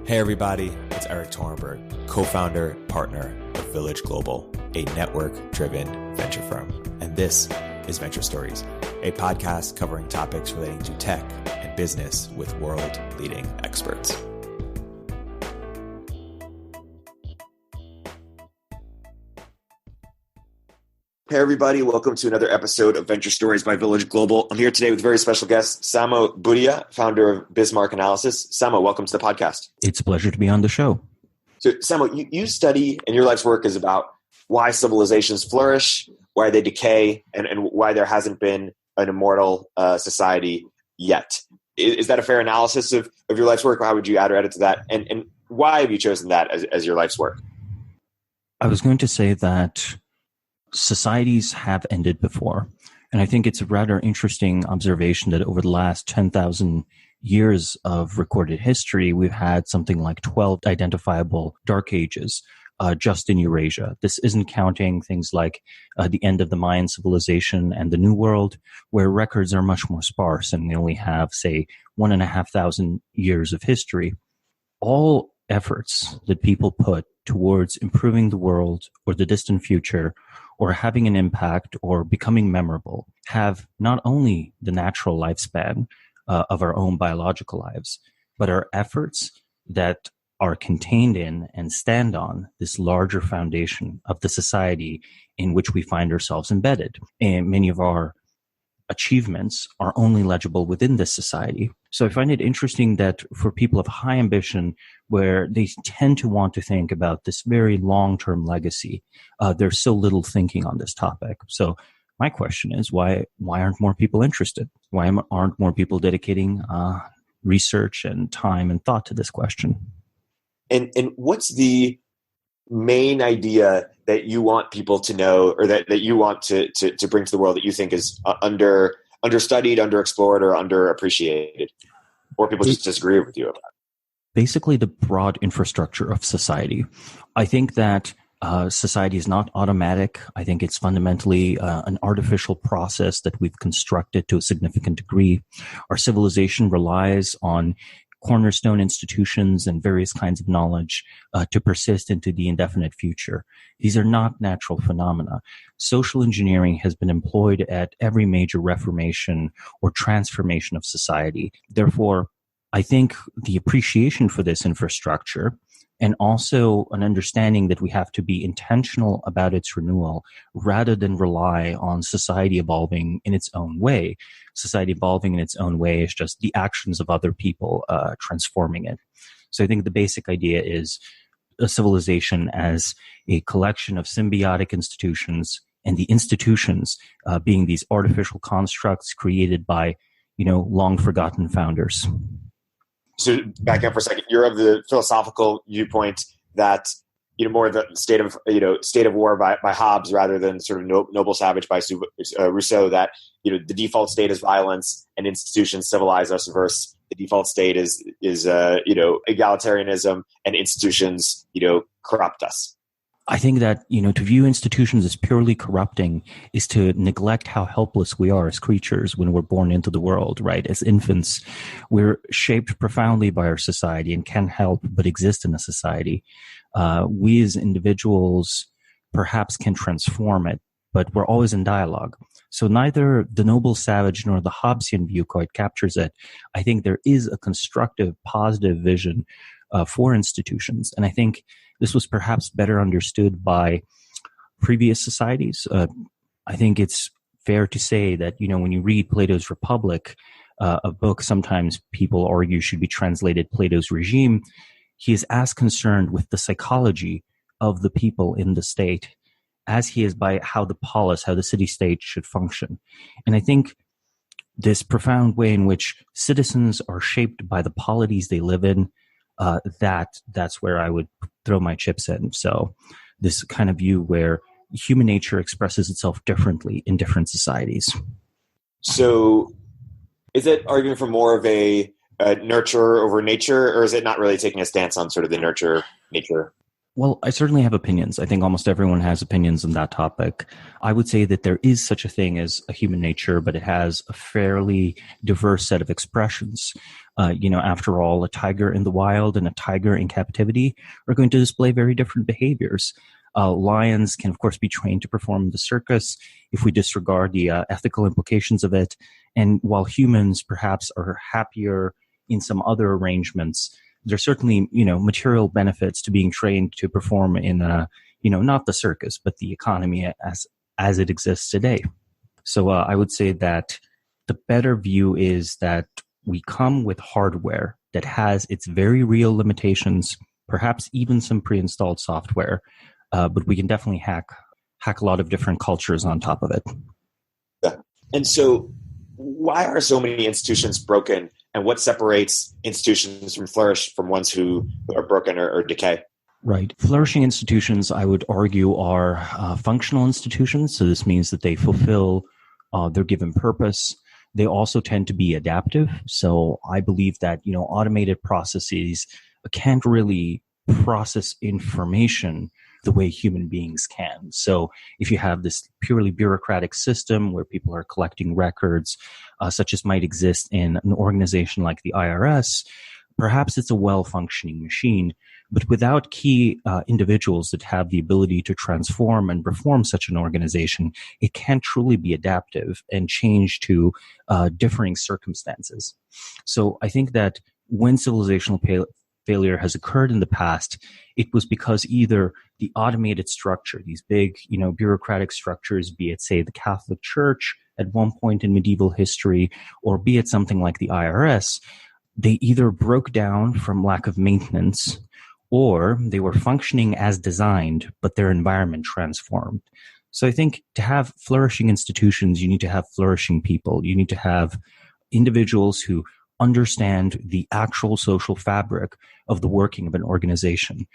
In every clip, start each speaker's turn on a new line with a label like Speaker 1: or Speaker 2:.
Speaker 1: Hey everybody, it's Erik Torenberg, co-founder, partner of Village Global, a network-driven venture firm. And this is Venture Stories, a podcast covering topics relating to tech and business with world-leading experts. Hey everybody, welcome to another episode of Venture Stories by Village Global. I'm here today with very special guest, Samo Burja, founder of Bismarck Analysis. Samo, welcome to the podcast.
Speaker 2: It's a pleasure to be on the show.
Speaker 1: So Samo, you study, and your life's work is about why civilizations flourish, why they decay, and why there hasn't been an immortal society yet. Is that a fair analysis of your life's work? How would you add or edit to that? And why have you chosen that as your life's work?
Speaker 2: I was going to say that societies have ended before. And I think it's a rather interesting observation that over the last 10,000 years of recorded history, we've had something like 12 identifiable dark ages just in Eurasia. This isn't counting things like the end of the Mayan civilization and the New World, where records are much more sparse and we only have, say, 1,500 years of history. All efforts that people put towards improving the world or the distant future or having an impact or becoming memorable have not only the natural lifespan of our own biological lives, but are efforts that are contained in and stand on this larger foundation of the society in which we find ourselves embedded. And many of our achievements are only legible within this society. So I find it interesting that for people of high ambition, where they tend to want to think about this very long-term legacy, there's so little thinking on this topic. So my question is, why aren't more people interested? Why aren't more people dedicating research and time and thought to this question?
Speaker 1: And what's the main idea that you want people to know, or that you want to bring to the world that you think is understudied, underexplored, or underappreciated, or people just disagree with you about?
Speaker 2: Basically, the broad infrastructure of society. I think that society is not automatic. I think it's fundamentally an artificial process that we've constructed to a significant degree. Our civilization relies on cornerstone institutions and various kinds of knowledge to persist into the indefinite future. These are not natural phenomena. Social engineering has been employed at every major reformation or transformation of society. Therefore, I think the appreciation for this infrastructure and also an understanding that we have to be intentional about its renewal rather than rely on society evolving in its own way. Society evolving in its own way is just the actions of other people transforming it. So I think the basic idea is a civilization as a collection of symbiotic institutions, and the institutions being these artificial constructs created by, long forgotten founders.
Speaker 1: So back up for a second, you're of the philosophical viewpoint that, more of the state of war by Hobbes rather than sort of noble savage by Rousseau, that, the default state is violence and institutions civilize us, versus the default state is egalitarianism and institutions, corrupt us.
Speaker 2: I think that, to view institutions as purely corrupting is to neglect how helpless we are as creatures when we're born into the world, right? As infants, we're shaped profoundly by our society and can't help but exist in a society. We as individuals perhaps can transform it, but we're always in dialogue. So neither the noble savage nor the Hobbesian view quite captures it. I think there is a constructive, positive vision for institutions. And I think this was perhaps better understood by previous societies. I think it's fair to say that, when you read Plato's Republic, a book sometimes people argue should be translated Plato's Regime, he is as concerned with the psychology of the people in the state as he is by how the city-state should function. And I think this profound way in which citizens are shaped by the polities they live in, that's where I would throw my chips in. So this kind of view where human nature expresses itself differently in different societies.
Speaker 1: So is it arguing for more of a nurture over nature, or is it not really taking a stance on sort of the nurture nature?
Speaker 2: Well, I certainly have opinions. I think almost everyone has opinions on that topic. I would say that there is such a thing as a human nature, but it has a fairly diverse set of expressions. After all, a tiger in the wild and a tiger in captivity are going to display very different behaviors. Lions can, of course, be trained to perform in the circus if we disregard the ethical implications of it. And while humans perhaps are happier in some other arrangements, there's certainly, material benefits to being trained to perform in, not the circus, but the economy as it exists today. So I would say that the better view is that we come with hardware that has its very real limitations, perhaps even some pre-installed software, but we can definitely hack a lot of different cultures on top of it.
Speaker 1: Yeah. And so why are so many institutions broken, and what separates institutions from flourish from ones who are broken or decay?
Speaker 2: Right. Flourishing institutions, I would argue, are functional institutions. So this means that they fulfill their given purpose. They also tend to be adaptive. So I believe that, automated processes can't really process information the way human beings can. So if you have this purely bureaucratic system where people are collecting records, such as might exist in an organization like the IRS, perhaps it's a well-functioning machine, but without key individuals that have the ability to transform and reform such an organization, it can't truly be adaptive and change to differing circumstances. So I think that when civilizational failure has occurred in the past, it was because either the automated structure, these big, bureaucratic structures, be it, say, the Catholic Church at one point in medieval history, or be it something like the IRS, they either broke down from lack of maintenance, or they were functioning as designed, but their environment transformed. So I think to have flourishing institutions, you need to have flourishing people. You need to have individuals who understand the actual social fabric of the working of an organization.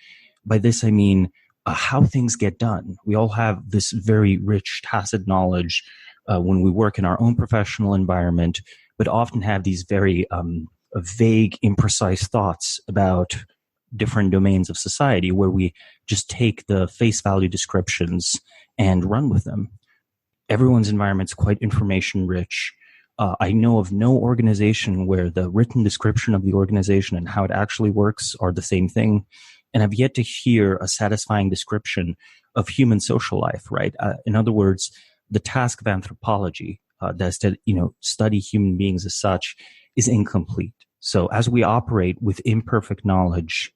Speaker 2: By this, I mean how things get done. We all have this very rich tacit knowledge when we work in our own professional environment, but often have these very vague, imprecise thoughts about different domains of society where we just take the face value descriptions and run with them. Everyone's environment is quite information rich. I know of no organization where the written description of the organization and how it actually works are the same thing. And I've yet to hear a satisfying description of human social life, right? In other words, the task of anthropology, that's to, study human beings as such, is incomplete. So as we operate with imperfect knowledge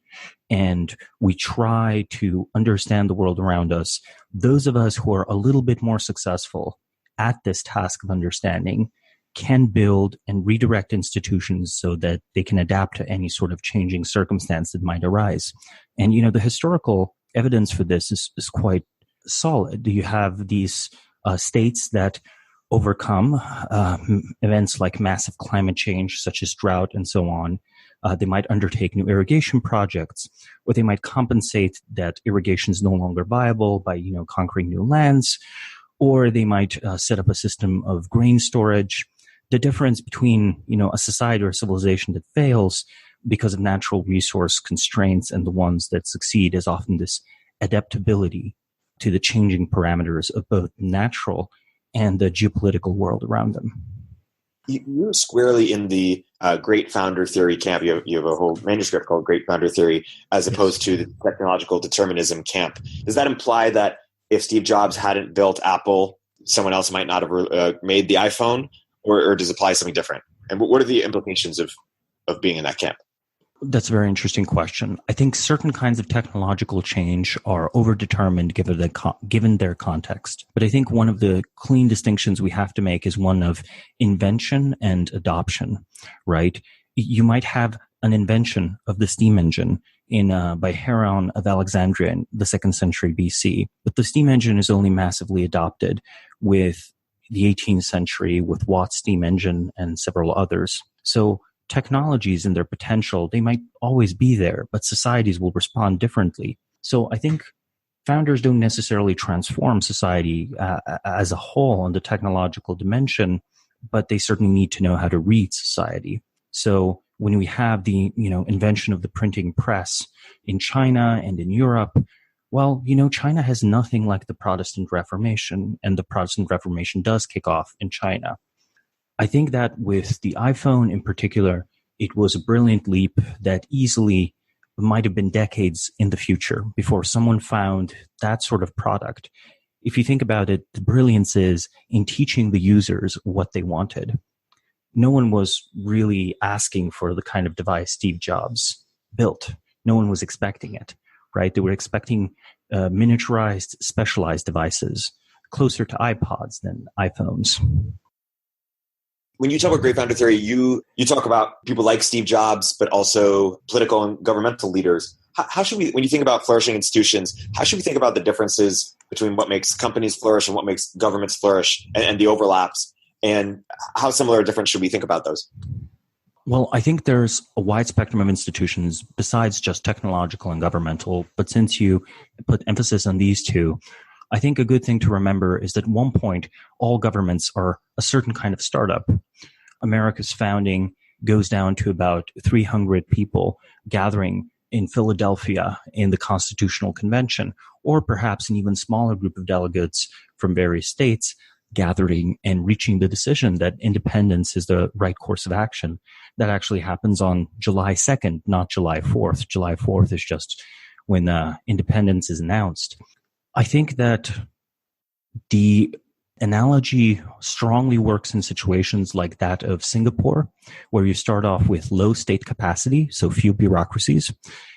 Speaker 2: and we try to understand the world around us, those of us who are a little bit more successful at this task of understanding can build and redirect institutions so that they can adapt to any sort of changing circumstance that might arise. And, the historical evidence for this is quite solid. You have these states that overcome events like massive climate change, such as drought and so on. They might undertake new irrigation projects, or they might compensate that irrigation is no longer viable by, conquering new lands, or they might set up a system of grain storage. The difference between, a society or a civilization that fails because of natural resource constraints and the ones that succeed is often this adaptability to the changing parameters of both natural and the geopolitical world around them.
Speaker 1: You're squarely in the great founder theory camp. You have a whole manuscript called Great Founder Theory, as opposed to the technological determinism camp. Does that imply that if Steve Jobs hadn't built Apple, someone else might not have made the iPhone? Or does it apply something different? And what are the implications of being in that camp?
Speaker 2: That's a very interesting question. I think certain kinds of technological change are overdetermined given their context. But I think one of the clean distinctions we have to make is one of invention and adoption, right? You might have an invention of the steam engine by Heron of Alexandria in the 2nd century BC. But the steam engine is only massively adopted with the 18th century with Watt's steam engine and several others. So technologies and their potential, they might always be there, but societies will respond differently. So I think founders don't necessarily transform society as a whole in the technological dimension, but they certainly need to know how to read society. So when we have the invention of the printing press in China and in Europe, Well, China has nothing like the Protestant Reformation, and the Protestant Reformation does kick off in China. I think that with the iPhone in particular, it was a brilliant leap that easily might have been decades in the future before someone found that sort of product. If you think about it, the brilliance is in teaching the users what they wanted. No one was really asking for the kind of device Steve Jobs built. No one was expecting it, right? They were expecting miniaturized, specialized devices closer to iPods than iPhones.
Speaker 1: When you talk about great founder theory, you talk about people like Steve Jobs, but also political and governmental leaders. How should we, when you think about flourishing institutions, how should we think about the differences between what makes companies flourish and what makes governments flourish, and the overlaps? And how similar or different should we think about those?
Speaker 2: Well, I think there's a wide spectrum of institutions besides just technological and governmental. But since you put emphasis on these two, I think a good thing to remember is that at one point, all governments are a certain kind of startup. America's founding goes down to about 300 people gathering in Philadelphia in the Constitutional Convention, or perhaps an even smaller group of delegates from various states gathering and reaching the decision that independence is the right course of action. That actually happens on July 2nd, not July 4th. July 4th is just when independence is announced. I think that the analogy strongly works in situations like that of Singapore, where you start off with low state capacity, so few bureaucracies.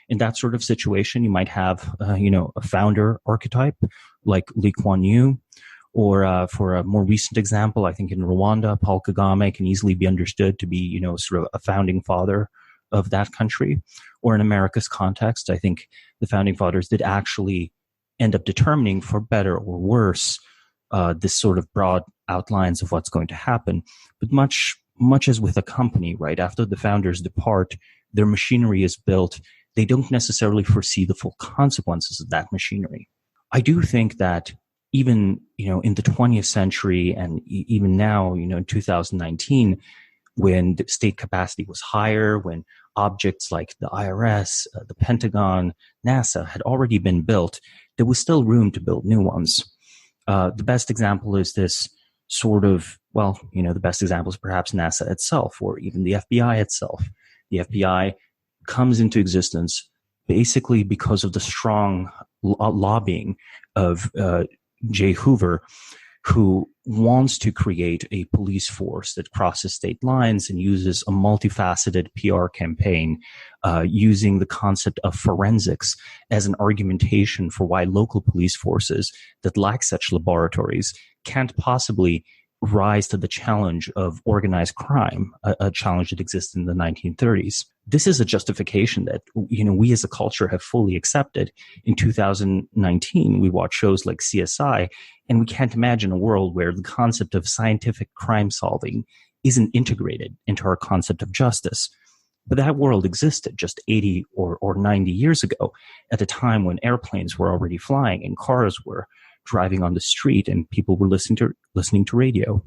Speaker 2: In that sort of situation, you might have, a founder archetype like Lee Kuan Yew, or for a more recent example, I think in Rwanda, Paul Kagame can easily be understood to be, sort of a founding father of that country. Or in America's context, I think the founding fathers did actually end up determining, for better or worse, this sort of broad outlines of what's going to happen. But much as with a company, right, after the founders depart, their machinery is built. They don't necessarily foresee the full consequences of that machinery. I do think that even, in the 20th century and even now, in 2019, when the state capacity was higher, when objects like the IRS, the Pentagon, NASA had already been built, there was still room to build new ones. The best example is this sort of, the best example is perhaps NASA itself, or even the FBI itself. The FBI comes into existence basically because of the strong lobbying of J. Hoover, who wants to create a police force that crosses state lines and uses a multifaceted PR campaign, using the concept of forensics as an argumentation for why local police forces that lack such laboratories can't possibly rise to the challenge of organized crime, a challenge that existed in the 1930s. This is a justification that, we as a culture have fully accepted. In 2019, we watch shows like CSI, and we can't imagine a world where the concept of scientific crime solving isn't integrated into our concept of justice. But that world existed just 80 or 90 years ago, at a time when airplanes were already flying and cars were driving on the street and people were listening to radio.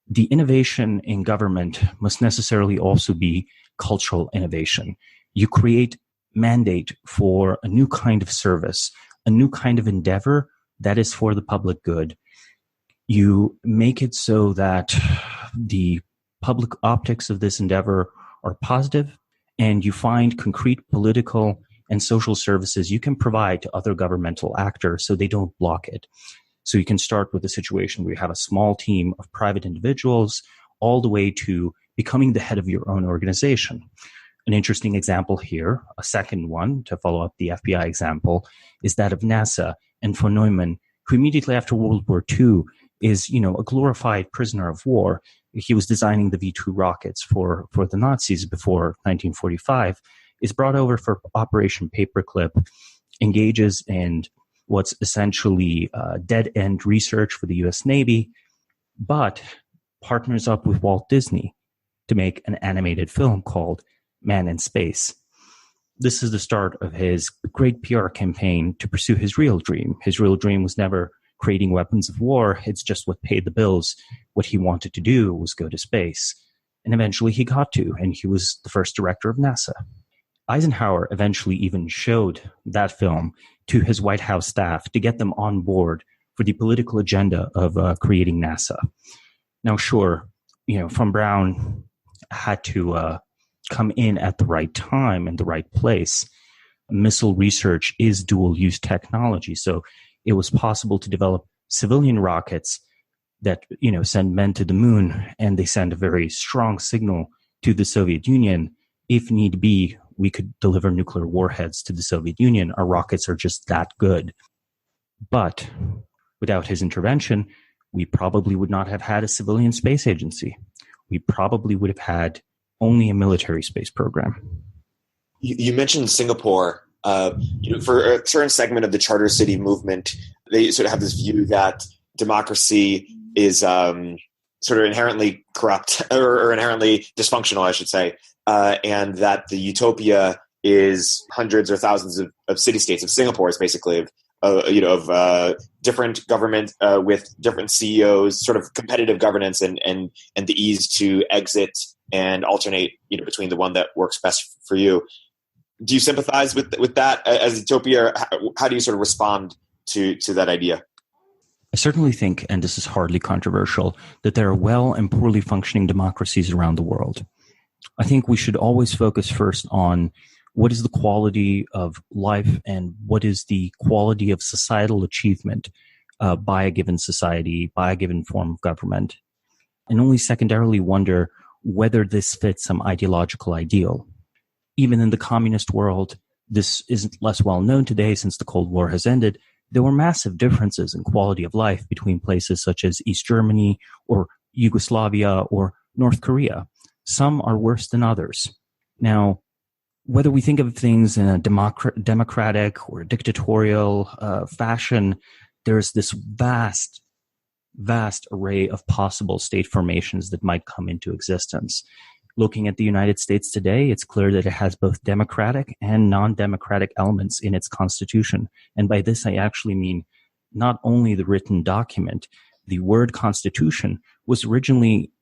Speaker 2: The innovation in government must necessarily also be cultural innovation. You create mandate for a new kind of service, a new kind of endeavor that is for the public good. You make it so that the public optics of this endeavor are positive, and you find concrete political and social services you can provide to other governmental actors so they don't block it. So you can start with a situation where you have a small team of private individuals all the way to becoming the head of your own organization. An interesting example here, a second one to follow up the FBI example, is that of NASA and von Neumann, who immediately after World War II is, a glorified prisoner of war. He was designing the V-2 rockets for the Nazis before 1945, is brought over for Operation Paperclip, engages in what's essentially dead-end research for the U.S. Navy, but partners up with Walt Disney to make an animated film called Man in Space. This is the start of his great PR campaign to pursue his real dream. His real dream was never creating weapons of war. It's just what paid the bills. What he wanted to do was go to space. And eventually he got to, and he was the first director of NASA. Eisenhower eventually even showed that film to his White House staff to get them on board for the political agenda of creating NASA. Now, sure, Von Braun had to come in at the right time and the right place. Missile research is dual-use technology, so it was possible to develop civilian rockets that send men to the moon, and they send a very strong signal to the Soviet Union. If need be, we could deliver nuclear warheads to the Soviet Union. Our rockets are just that good. But without his intervention, we probably would not have had a civilian space agency. We probably would have had only a military space program.
Speaker 1: You mentioned Singapore. For a certain segment of the Charter City movement, they sort of have this view that democracy is sort of inherently corrupt or inherently dysfunctional, I should say, and that the utopia is hundreds or thousands of city-states, of Singapore, is basically of different government with different CEOs, sort of competitive governance and the ease to exit and alternate between the one that works best for you. Do you sympathize with that as utopia? How do you sort of respond to that idea?
Speaker 2: I certainly think, and this is hardly controversial, that there are well and poorly functioning democracies around the world. I think we should always focus first on what is the quality of life and what is the quality of societal achievement by a given society, by a given form of government, and only secondarily wonder whether this fits some ideological ideal. Even in the communist world, this isn't less well known today since the Cold War has ended. There were massive differences in quality of life between places such as East Germany or Yugoslavia or North Korea. Some are worse than others. Now, whether we think of things in a democratic or dictatorial fashion, there's this vast array of possible state formations that might come into existence. Looking at the United States today, it's clear that it has both democratic and non-democratic elements in its constitution. And by this, I actually mean not only the written document. The word constitution was originally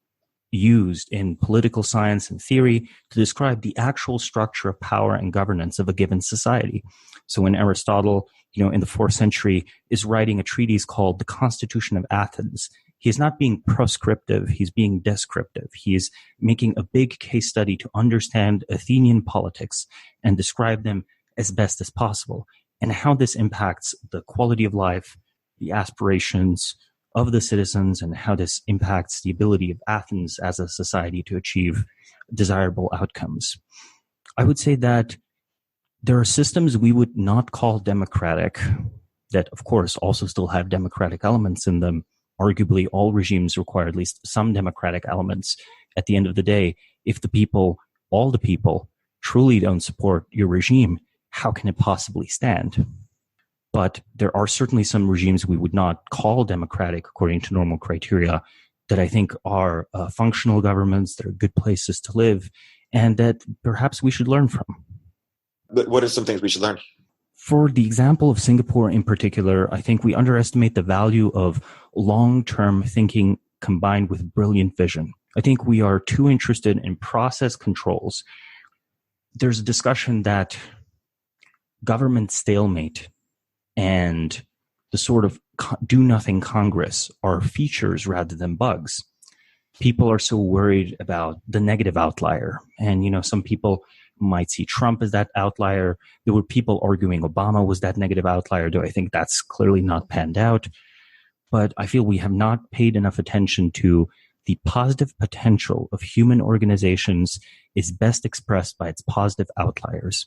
Speaker 2: used in political science and theory to describe the actual structure of power and governance of a given society. So when Aristotle, in the 4th century, is writing a treatise called the Constitution of Athens, he is not being proscriptive, he's being descriptive. He is making a big case study to understand Athenian politics and describe them as best as possible, and how this impacts the quality of life, the aspirations of the citizens, and how this impacts the ability of Athens as a society to achieve desirable outcomes. I would say that there are systems we would not call democratic that, of course, also still have democratic elements in them. Arguably, all regimes require at least some democratic elements. At the end of the day, if all the people, truly don't support your regime, how can it possibly stand? But there are certainly some regimes we would not call democratic according to normal criteria that I think are functional governments, that are good places to live, and that perhaps we should learn from.
Speaker 1: But what are some things we should learn?
Speaker 2: For the example of Singapore in particular, I think we underestimate the value of long-term thinking combined with brilliant vision. I think we are too interested in process controls. There's a discussion that government stalemate and the sort of do-nothing Congress are features rather than bugs. People are so worried about the negative outlier. And, some people might see Trump as that outlier. There were people arguing Obama was that negative outlier, though I think that's clearly not panned out. But I feel we have not paid enough attention to the positive potential of human organizations is best expressed by its positive outliers.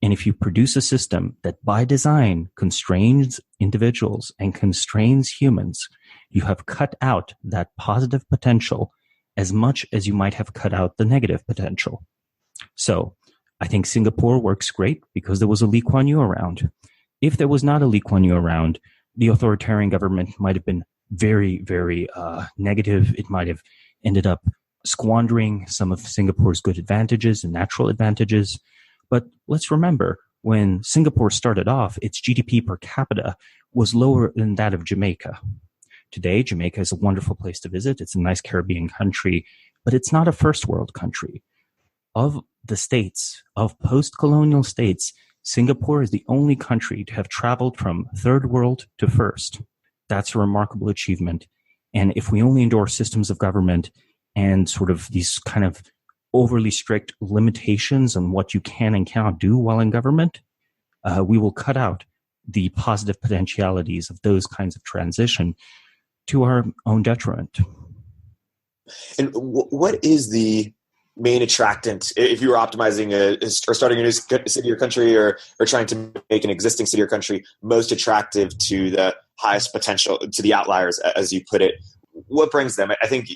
Speaker 2: And if you produce a system that by design constrains individuals and constrains humans, you have cut out that positive potential as much as you might have cut out the negative potential. So I think Singapore works great because there was a Lee Kuan Yew around. If there was not a Lee Kuan Yew around, the authoritarian government might have been very, very negative. It might have ended up squandering some of Singapore's good advantages and natural advantages. But let's remember, when Singapore started off, its GDP per capita was lower than that of Jamaica. Today, Jamaica is a wonderful place to visit. It's a nice Caribbean country, but it's not a first world country. Of the states, of post-colonial states, Singapore is the only country to have traveled from third world to first. That's a remarkable achievement. And if we only endorse systems of government and sort of these kind of overly strict limitations on what you can and cannot do while in government, we will cut out the positive potentialities of those kinds of transition to our own detriment.
Speaker 1: And what is the main attractant if you were optimizing or starting a new city or country or trying to make an existing city or country most attractive to the highest potential, to the outliers, as you put it? What brings them? I think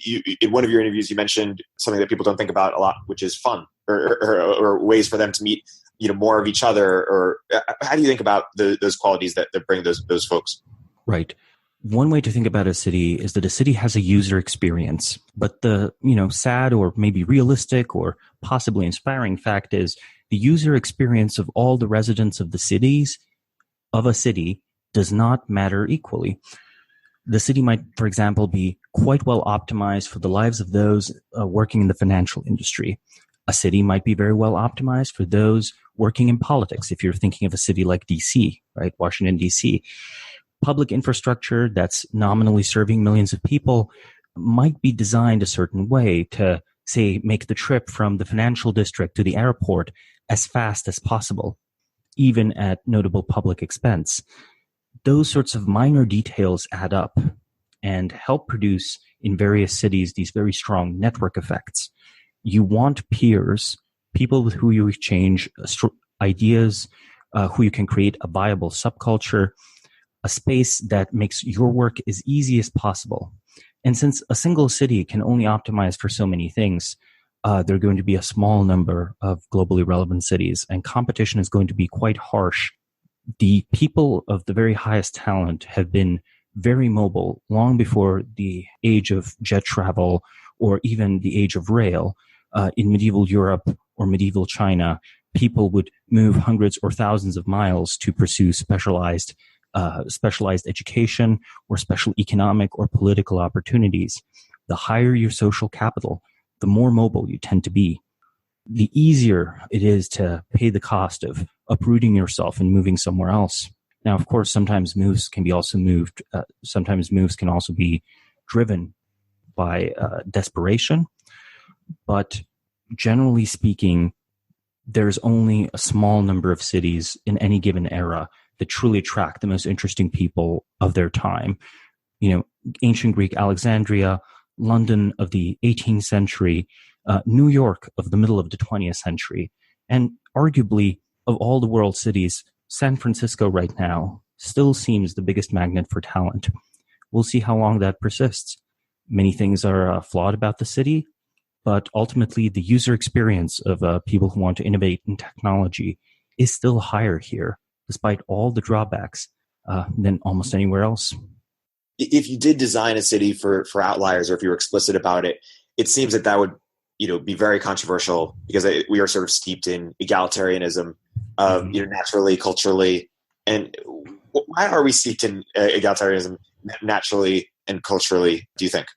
Speaker 1: in one of your interviews, you mentioned something that people don't think about a lot, which is fun or ways for them to meet, more of each other. Or how do you think about those qualities that bring those folks?
Speaker 2: Right. One way to think about a city is that a city has a user experience, but the, sad or maybe realistic or possibly inspiring fact is the user experience of all the residents of a city does not matter equally. The city might, for example, be quite well optimized for the lives of those working in the financial industry. A city might be very well optimized for those working in politics. If you're thinking of a city like DC, right? Washington, DC. Public infrastructure that's nominally serving millions of people might be designed a certain way to, say, make the trip from the financial district to the airport as fast as possible, even at notable public expense. Those sorts of minor details add up and help produce in various cities these very strong network effects. You want peers, people with who you exchange ideas, who you can create a viable subculture, a space that makes your work as easy as possible. And since a single city can only optimize for so many things, there are going to be a small number of globally relevant cities, and competition is going to be quite harsh. The people of the very highest talent have been very mobile long before the age of jet travel or even the age of rail. In medieval Europe or medieval China, people would move hundreds or thousands of miles to pursue specialized education or special economic or political opportunities. The higher your social capital, the more mobile you tend to be. The easier it is to pay the cost of uprooting yourself and moving somewhere else. Now, of course, sometimes moves can also be driven by desperation, but generally speaking, there's only a small number of cities in any given era that truly attract the most interesting people of their time. Ancient Greek Alexandria, London of the 18th century, New York of the middle of the 20th century, and arguably of all the world cities, San Francisco right now still seems the biggest magnet for talent. We'll see how long that persists. Many things are flawed about the city, but ultimately the user experience of people who want to innovate in technology is still higher here, despite all the drawbacks, than almost anywhere else.
Speaker 1: If you did design a city for outliers, or if you were explicit about it, it seems that would be very controversial, because we are sort of steeped in egalitarianism, naturally, culturally. And why are we steeped in egalitarianism naturally and culturally, do you think?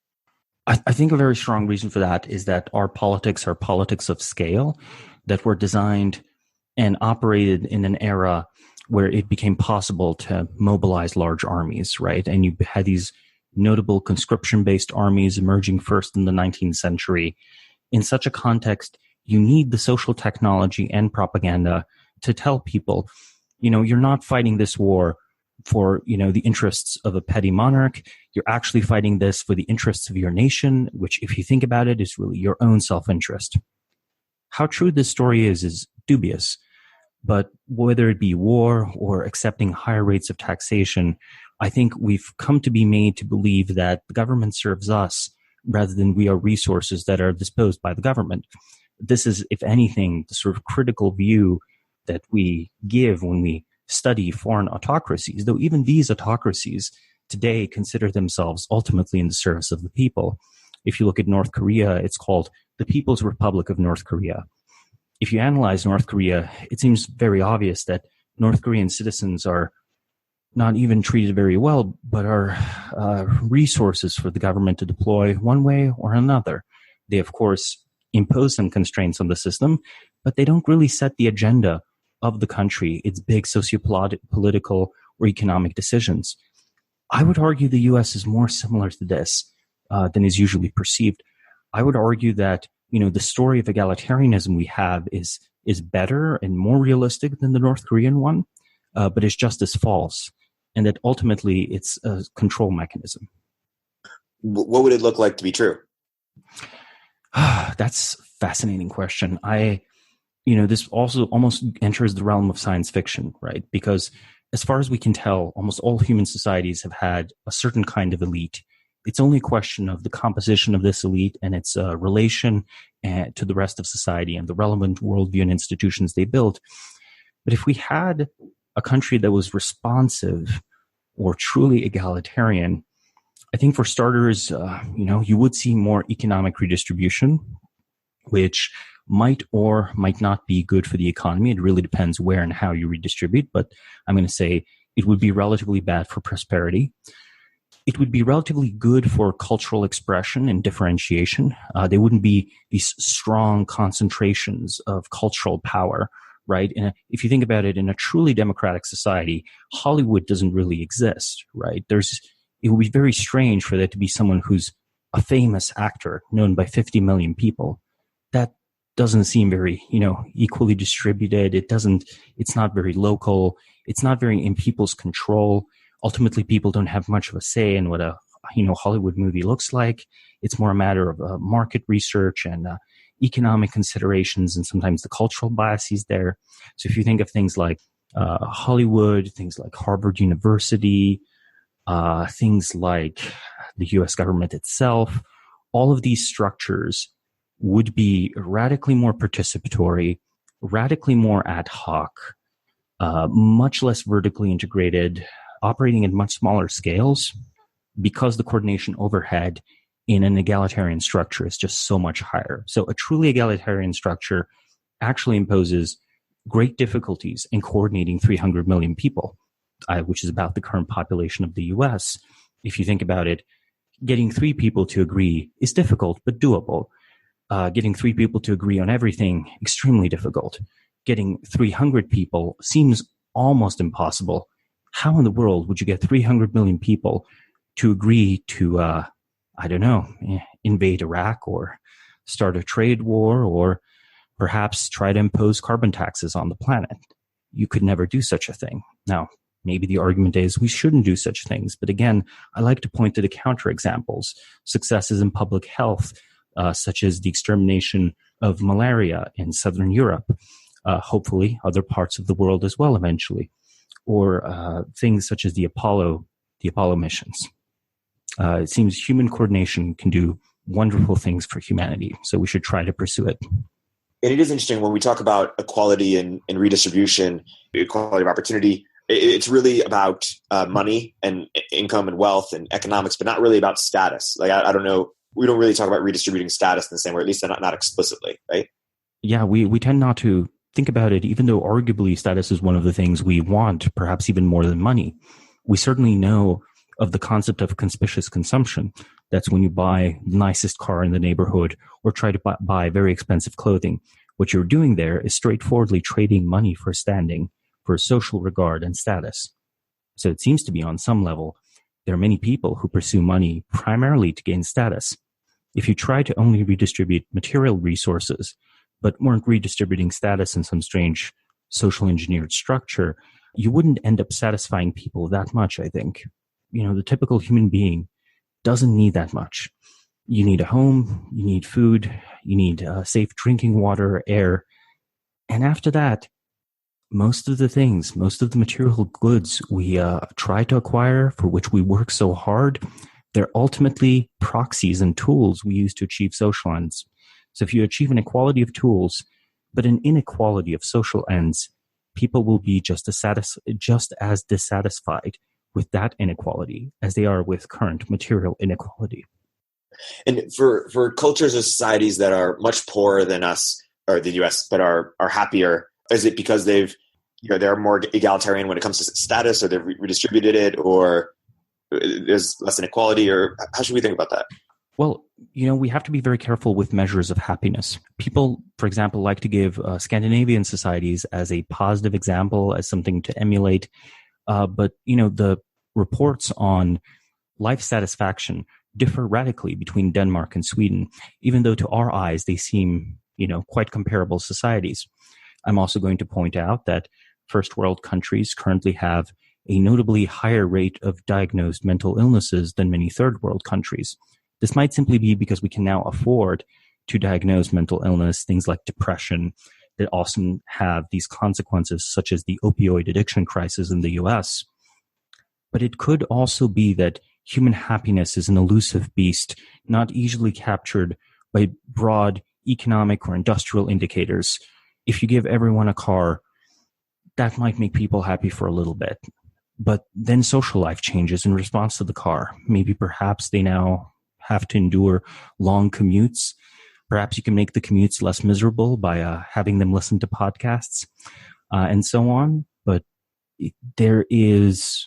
Speaker 2: I think a very strong reason for that is that our politics are politics of scale, that were designed and operated in an era where it became possible to mobilize large armies, right? And you had these notable conscription-based armies emerging first in the 19th century. In such a context, you need the social technology and propaganda to tell people, you're not fighting this war for, the interests of a petty monarch. You're actually fighting this for the interests of your nation, which, if you think about it, is really your own self-interest. How true this story is dubious. But whether it be war or accepting higher rates of taxation, I think we've come to be made to believe that the government serves us rather than we are resources that are disposed by the government. This is, if anything, the sort of critical view that we give when we study foreign autocracies, though even these autocracies today consider themselves ultimately in the service of the people. If you look at North Korea, it's called the People's Republic of North Korea. If you analyze North Korea, it seems very obvious that North Korean citizens are not even treated very well, but are resources for the government to deploy one way or another. They, of course, impose some constraints on the system, but they don't really set the agenda of the country, its big sociopolitical or economic decisions. I would argue the U.S. is more similar to this than is usually perceived. I would argue that, the story of egalitarianism we have is better and more realistic than the North Korean one, but it's just as false, and that ultimately it's a control mechanism.
Speaker 1: What would it look like to be true?
Speaker 2: That's a fascinating question. This also almost enters the realm of science fiction, right? Because as far as we can tell, almost all human societies have had a certain kind of elite. It's only a question of the composition of this elite and its relation to the rest of society and the relevant worldview and institutions they built. But if we had a country that was responsive or truly egalitarian, I think for starters, you would see more economic redistribution, which might or might not be good for the economy. It really depends where and how you redistribute, but I'm going to say it would be relatively bad for prosperity. It would be relatively good for cultural expression and differentiation. There wouldn't be these strong concentrations of cultural power, right? And if you think about it, in a truly democratic society, Hollywood doesn't really exist, right? It would be very strange for there to be someone who's a famous actor known by 50 million people. That doesn't seem very, equally distributed. It's not very local. It's not very in people's control. Ultimately, people don't have much of a say in what a, Hollywood movie looks like. It's more a matter of market research and economic considerations and sometimes the cultural biases there. So if you think of things like Hollywood, things like Harvard University, things like the U.S. government itself, all of these structures would be radically more participatory, radically more ad hoc, much less vertically integrated, operating at much smaller scales, because the coordination overhead in an egalitarian structure is just so much higher. So a truly egalitarian structure actually imposes great difficulties in coordinating 300 million people, which is about the current population of the US. If you think about it, getting 3 people to agree is difficult, but doable. Getting 3 people to agree on everything, extremely difficult. Getting 300 people seems almost impossible. How in the world would you get 300 million people to agree to, invade Iraq or start a trade war or perhaps try to impose carbon taxes on the planet? You could never do such a thing. Now, maybe the argument is we shouldn't do such things. But again, I like to point to the counterexamples, successes in public health, such as the extermination of malaria in Southern Europe, hopefully other parts of the world as well eventually, or things such as the Apollo missions. It seems human coordination can do wonderful things for humanity, so we should try to pursue it.
Speaker 1: And it is interesting when we talk about equality and redistribution, equality of opportunity, it's really about money and income and wealth and economics, but not really about status. Like, I don't know, we don't really talk about redistributing status in the same way, or at least not explicitly, right?
Speaker 2: Yeah, we tend not to think about it, even though arguably status is one of the things we want, perhaps even more than money. We certainly know of the concept of conspicuous consumption. That's when you buy the nicest car in the neighborhood or try to buy very expensive clothing. What you're doing there is straightforwardly trading money for standing, for social regard and status. So it seems to be on some level, there are many people who pursue money primarily to gain status. If you try to only redistribute material resources, but weren't redistributing status in some strange social engineered structure, you wouldn't end up satisfying people that much, I think. The typical human being doesn't need that much. You need a home, you need food, you need safe drinking water, air. And after that, most of the material goods we try to acquire, for which we work so hard, they're ultimately proxies and tools we use to achieve social ends. So if you achieve an equality of tools, but an inequality of social ends, people will be just as dissatisfied with that inequality as they are with current material inequality.
Speaker 1: And for cultures or societies that are much poorer than us or the US, but are happier, is it because they're more egalitarian when it comes to status, or they've redistributed it, or there's less inequality, or how should we think about that?
Speaker 2: Well, we have to be very careful with measures of happiness. People, for example, like to give Scandinavian societies as a positive example, as something to emulate. But the reports on life satisfaction differ radically between Denmark and Sweden, even though to our eyes they seem, quite comparable societies. I'm also going to point out that first world countries currently have a notably higher rate of diagnosed mental illnesses than many third world countries. This might simply be because we can now afford to diagnose mental illness, things like depression, that often have these consequences, such as the opioid addiction crisis in the US. But it could also be that human happiness is an elusive beast, not easily captured by broad economic or industrial indicators. If you give everyone a car, that might make people happy for a little bit. But then social life changes in response to the car. Maybe perhaps they now have to endure long commutes. Perhaps you can make the commutes less miserable by having them listen to podcasts and so on. But there is,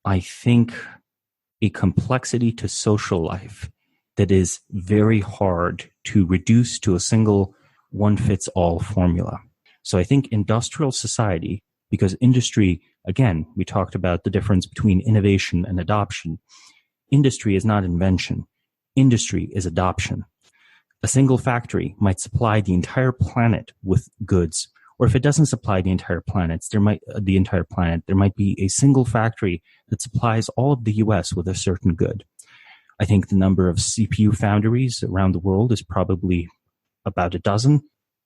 Speaker 2: I think, a complexity to social life that is very hard to reduce to a single one-fits-all formula. So I think industrial society, because industry, again, we talked about the difference between innovation and adoption. Industry is not invention. Industry is adoption. A single factory might supply the entire planet with goods, or if it doesn't supply the entire planet, there might be a single factory that supplies all of the US with a certain good. I think the number of CPU foundries around the world is probably about a dozen.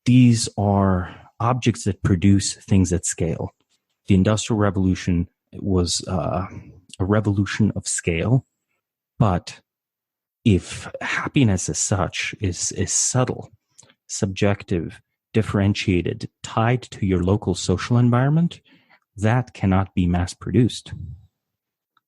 Speaker 2: These are objects that produce things at scale. The Industrial Revolution was a revolution of scale, but if happiness as such is subtle, subjective, differentiated, tied to your local social environment, that cannot be mass produced.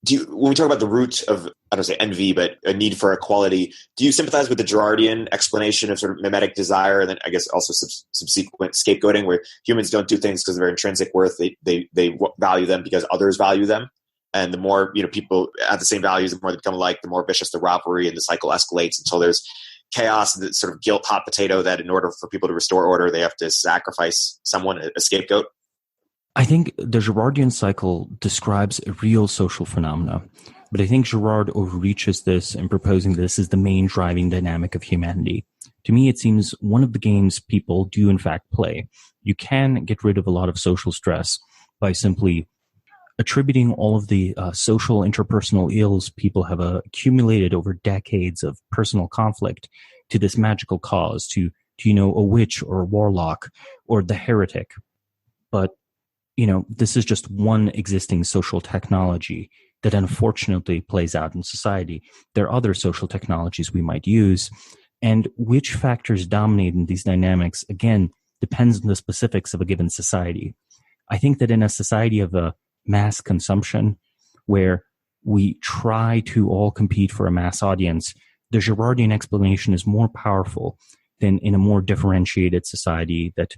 Speaker 1: When we talk about the root of, I don't say envy, but a need for equality, do you sympathize with the Girardian explanation of sort of mimetic desire, and then I guess also subsequent scapegoating, where humans don't do things because of their intrinsic worth, they value them because others value them, and the more people have the same values, the more they become alike, the more vicious the rivalry, and the cycle escalates until there's chaos, the sort of guilt hot potato that in order for people to restore order, they have to sacrifice someone, a scapegoat.
Speaker 2: I think the Girardian cycle describes a real social phenomena, but I think Girard overreaches this in proposing this as the main driving dynamic of humanity. To me, it seems one of the games people do in fact play. You can get rid of a lot of social stress by simply attributing all of the social interpersonal ills people have accumulated over decades of personal conflict to this magical cause, to a witch or a warlock or the heretic. But this is just one existing social technology that unfortunately plays out in society. There are other social technologies we might use, and which factors dominate in these dynamics, again, depends on the specifics of a given society. I think that in a society of a mass consumption, where we try to all compete for a mass audience, the Girardian explanation is more powerful than in a more differentiated society that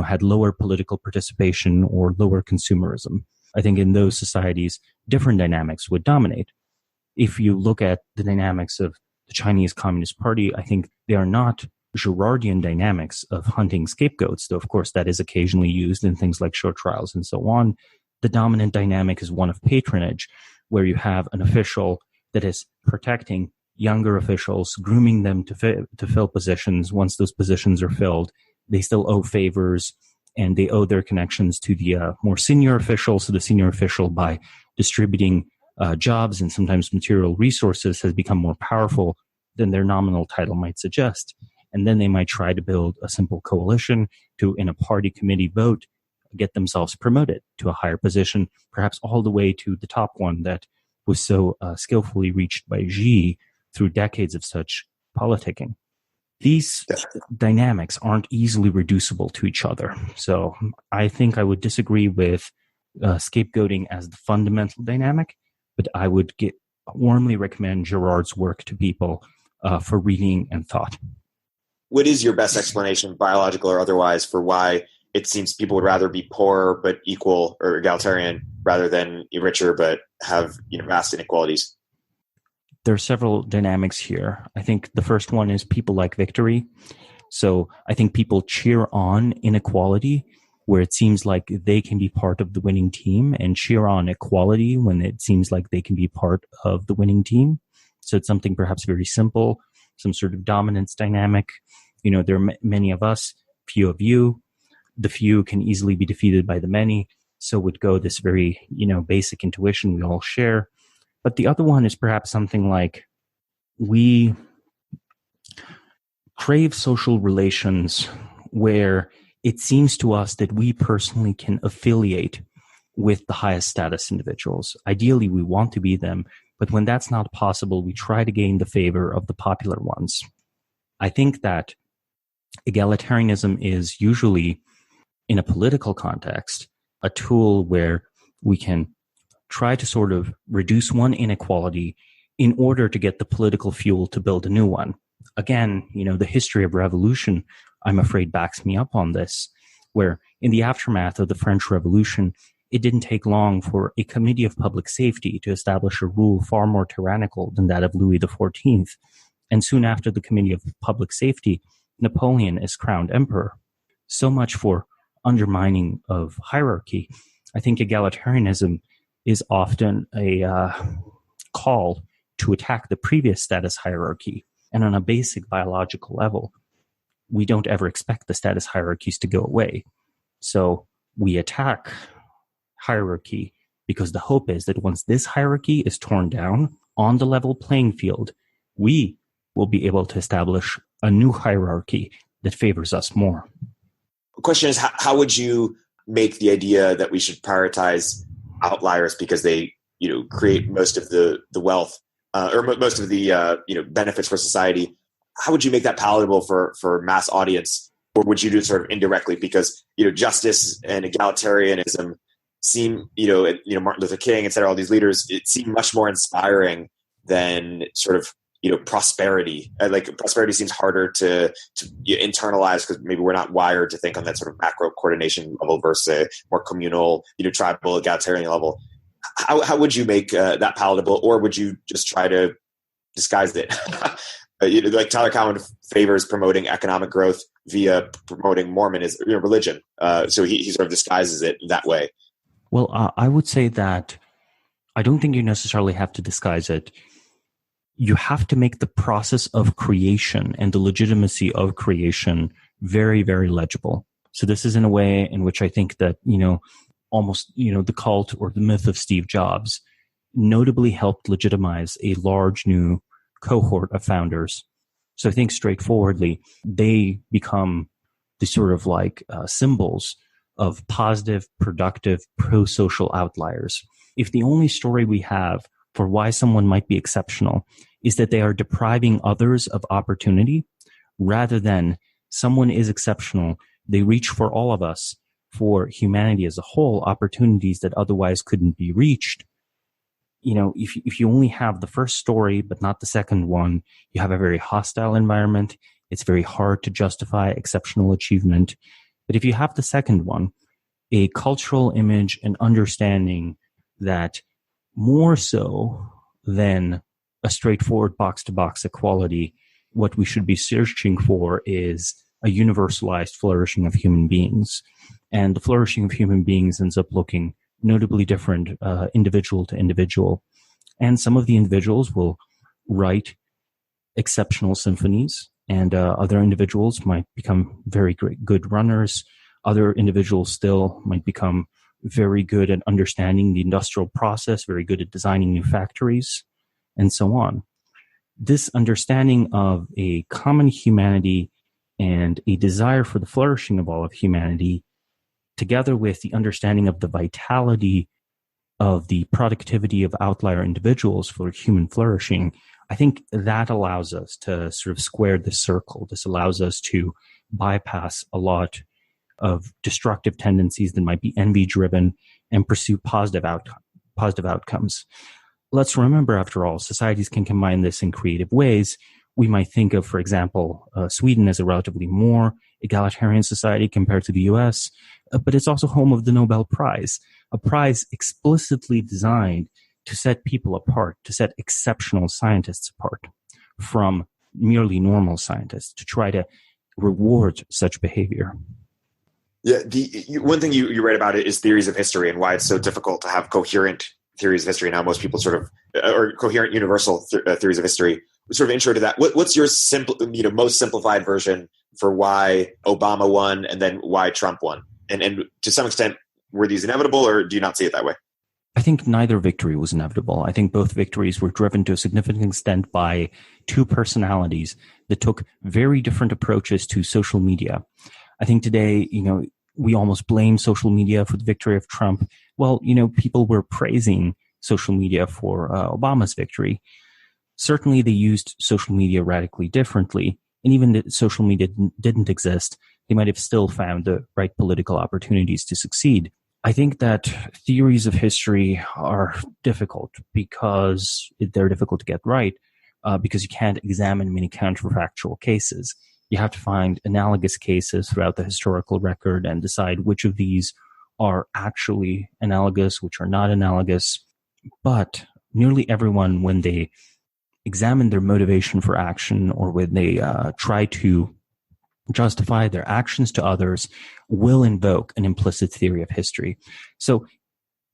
Speaker 2: had lower political participation or lower consumerism. I think in those societies, different dynamics would dominate. If you look at the dynamics of the Chinese Communist Party, I think they are not Girardian dynamics of hunting scapegoats, though of course that is occasionally used in things like show trials and so on. The dominant dynamic is one of patronage, where you have an official that is protecting younger officials, grooming them to fill positions. Once those positions are filled, they still owe favors, and they owe their connections to the more senior official. So the senior official, by distributing jobs and sometimes material resources, has become more powerful than their nominal title might suggest. And then they might try to build a simple coalition to, in a party committee vote, get themselves promoted to a higher position, perhaps all the way to the top one that was so skillfully reached by Xi through decades of such politicking. These dynamics aren't easily reducible to each other. So I think I would disagree with scapegoating as the fundamental dynamic, but I would warmly recommend Girard's work to people for reading and thought.
Speaker 1: What is your best explanation, biological or otherwise, for why it seems people would rather be poor but equal or egalitarian rather than richer but have vast inequalities?
Speaker 2: there are several dynamics here. I think the first one is people like victory. So I think people cheer on inequality where it seems like they can be part of the winning team, and cheer on equality when it seems like they can be part of the winning team. So it's something perhaps very simple, some sort of dominance dynamic. There are many of us, few of you. The few can easily be defeated by the many. So would go this very, basic intuition we all share. But the other one is perhaps something like we crave social relations where it seems to us that we personally can affiliate with the highest status individuals. Ideally, we want to be them, but when that's not possible, we try to gain the favor of the popular ones. I think that egalitarianism is usually, in a political context, a tool where we can try to sort of reduce one inequality in order to get the political fuel to build a new one. Again, the history of revolution, I'm afraid, backs me up on this, where in the aftermath of the French Revolution, it didn't take long for a committee of public safety to establish a rule far more tyrannical than that of Louis XIV. And soon after the committee of public safety, Napoleon is crowned emperor. So much for undermining of hierarchy. I think egalitarianism is often a call to attack the previous status hierarchy. And on a basic biological level, we don't ever expect the status hierarchies to go away. So we attack hierarchy because the hope is that once this hierarchy is torn down on the level playing field, we will be able to establish a new hierarchy that favors us more.
Speaker 1: The question is, how would you make the idea that we should prioritize outliers because they, create most of the wealth or most of the, benefits for society? How would you make that palatable for mass audience? Or would you do it sort of indirectly? Because, justice and egalitarianism seem, Martin Luther King, et cetera, all these leaders, it seemed much more inspiring than sort of, prosperity. Prosperity seems harder to internalize because maybe we're not wired to think on that sort of macro coordination level versus a more communal, tribal egalitarian level. How would you make that palatable, or would you just try to disguise it? Like Tyler Cowen favors promoting economic growth via promoting Mormonism, religion. So he sort of disguises it that way.
Speaker 2: Well, I would say that I don't think you necessarily have to disguise it. You have to make the process of creation and the legitimacy of creation very, very legible. So this is in a way in which I think that, almost, the cult or the myth of Steve Jobs notably helped legitimize a large new cohort of founders. So I think straightforwardly, they become the sort of like symbols of positive, productive, pro-social outliers. If the only story we have for why someone might be exceptional is that they are depriving others of opportunity, rather than someone is exceptional, they reach for all of us, for humanity as a whole, opportunities that otherwise couldn't be reached. If you only have the first story but not the second one, you have a very hostile environment. It's very hard to justify exceptional achievement. But if you have the second one, a cultural image and understanding that more so than a straightforward box-to-box equality, what we should be searching for is a universalized flourishing of human beings. And the flourishing of human beings ends up looking notably different individual to individual. And some of the individuals will write exceptional symphonies, and other individuals might become very good runners. Other individuals still might become very good at understanding the industrial process, very good at designing new factories, and so on. This understanding of a common humanity and a desire for the flourishing of all of humanity, together with the understanding of the vitality of the productivity of outlier individuals for human flourishing, I think that allows us to sort of square this circle. This allows us to bypass a lot of destructive tendencies that might be envy-driven and pursue positive outcomes. Let's remember, after all, societies can combine this in creative ways. We might think of, for example, Sweden as a relatively more egalitarian society compared to the US, but it's also home of the Nobel Prize, a prize explicitly designed to set people apart, to set exceptional scientists apart from merely normal scientists, to try to reward such behavior.
Speaker 1: Yeah, one thing you write about it is theories of history and why it's so difficult to have coherent theories of history. Now most people sort of, or coherent universal theories of history. Sort of intro to that. What's your most simplified version for why Obama won and then why Trump won? And to some extent, were these inevitable, or do you not see it that way?
Speaker 2: I think neither victory was inevitable. I think both victories were driven to a significant extent by two personalities that took very different approaches to social media. I think today, we almost blame social media for the victory of Trump. Well, people were praising social media for Obama's victory. Certainly, they used social media radically differently. And even if social media didn't exist, they might have still found the right political opportunities to succeed. I think that theories of history are difficult because they're difficult to get right, because you can't examine many counterfactual cases. You have to find analogous cases throughout the historical record and decide which of these are actually analogous, which are not analogous. But nearly everyone, when they examine their motivation for action or when they try to justify their actions to others, will invoke an implicit theory of history. So